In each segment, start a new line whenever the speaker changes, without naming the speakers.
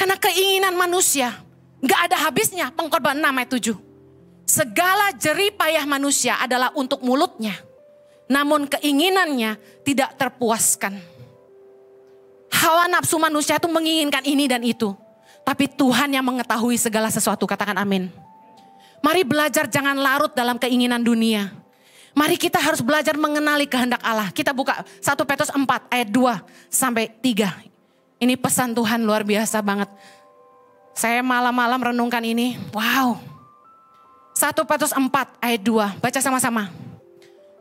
Karena keinginan manusia gak ada habisnya. Pengkhotbah 6 ayat 7. Segala jerih payah manusia adalah untuk mulutnya, namun keinginannya tidak terpuaskan. Hawa nafsu manusia itu menginginkan ini dan itu. Tapi Tuhan yang mengetahui segala sesuatu. Katakan amin. Mari belajar jangan larut dalam keinginan dunia. Mari kita harus belajar mengenali kehendak Allah. Kita buka 1 Petrus 4 ayat 2 sampai 3. Ini pesan Tuhan luar biasa banget. Saya malam-malam renungkan ini. Wow. 1 Petrus 4 ayat 2. Baca sama-sama.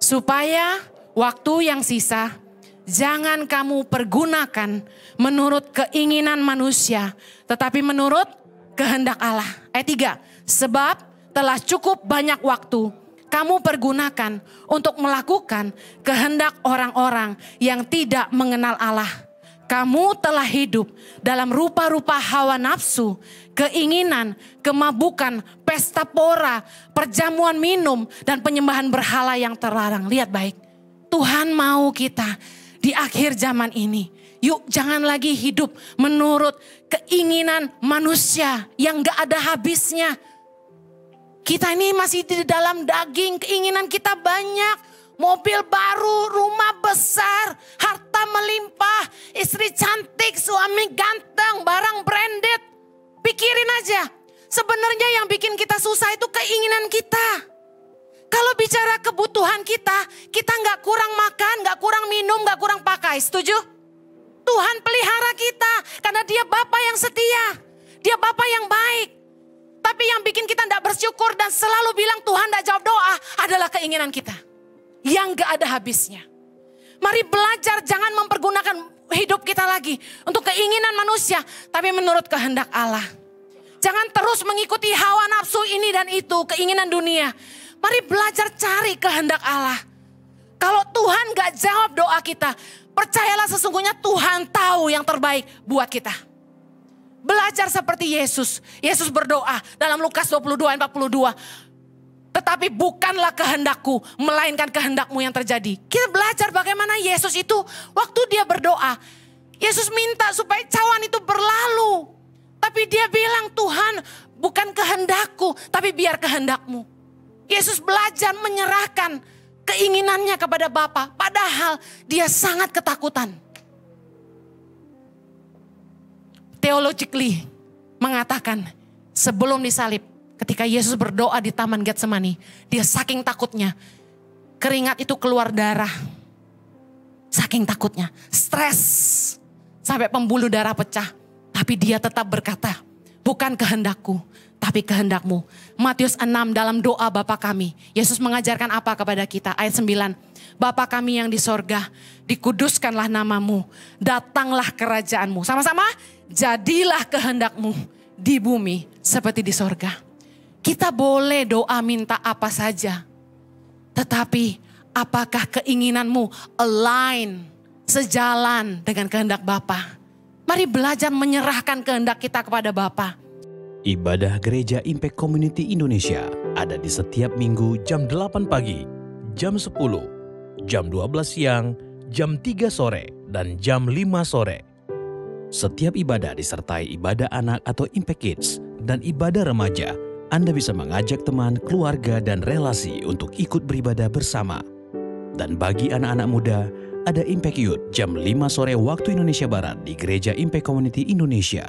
Supaya waktu yang sisa jangan kamu pergunakan menurut keinginan manusia, tetapi menurut kehendak Allah. Ayat 3. Sebab telah cukup banyak waktu kamu pergunakan untuk melakukan kehendak orang-orang yang tidak mengenal Allah. Kamu telah hidup dalam rupa-rupa hawa nafsu, keinginan, kemabukan, pesta pora, perjamuan minum, dan penyembahan berhala yang terlarang. Lihat baik, Tuhan mau kita di akhir zaman ini, yuk jangan lagi hidup menurut keinginan manusia yang gak ada habisnya. Kita ini masih di dalam daging, keinginan kita banyak. Mobil baru, rumah besar, harta melimpah, istri cantik, suami ganteng, barang branded. Pikirin aja, sebenarnya yang bikin kita susah itu keinginan kita. Kalau bicara kebutuhan kita gak kurang makan, gak kurang minum, gak kurang pakai, setuju? Tuhan pelihara kita, karena Dia Bapa yang setia, Dia Bapa yang baik. Tapi yang bikin kita gak bersyukur dan selalu bilang Tuhan gak jawab doa adalah keinginan kita. Yang gak ada habisnya. Mari belajar jangan mempergunakan hidup kita lagi untuk keinginan manusia, tapi menurut kehendak Allah. Jangan terus mengikuti hawa nafsu ini dan itu, keinginan dunia. Mari belajar cari kehendak Allah. Kalau Tuhan gak jawab doa kita, percayalah sesungguhnya Tuhan tahu yang terbaik buat kita. Belajar seperti Yesus. Yesus berdoa dalam Lukas 22 ayat 42. Tetapi bukanlah kehendakku, melainkan kehendakmu yang terjadi. Kita belajar bagaimana Yesus itu waktu dia berdoa. Yesus minta supaya cawan itu berlalu. Tapi dia bilang, Tuhan bukan kehendakku, tapi biar kehendakmu. Yesus belajar menyerahkan keinginannya kepada Bapa. Padahal dia sangat ketakutan. Theologically mengatakan sebelum disalib. Ketika Yesus berdoa di Taman Getsemani, dia saking takutnya, keringat itu keluar darah. Saking takutnya, stres, sampai pembuluh darah pecah. Tapi dia tetap berkata, bukan kehendakku, tapi kehendakmu. Matius 6 dalam doa Bapa kami, Yesus mengajarkan apa kepada kita? Ayat 9, Bapa kami yang di sorga, dikuduskanlah namamu, datanglah kerajaanmu. Sama-sama, jadilah kehendakmu di bumi seperti di sorga. Kita boleh doa minta apa saja. Tetapi apakah keinginanmu align, sejalan dengan kehendak Bapa? Mari belajar menyerahkan kehendak kita kepada Bapa.
Ibadah Gereja Impact Community Indonesia ada di setiap minggu jam 8 pagi, jam 10, jam 12 siang, jam 3 sore, dan jam 5 sore. Setiap ibadah disertai ibadah anak atau Impact Kids dan ibadah remaja. Anda bisa mengajak teman, keluarga, dan relasi untuk ikut beribadah bersama. Dan bagi anak-anak muda, ada Impact Youth jam 5 sore waktu Indonesia Barat di Gereja Impact Community Indonesia.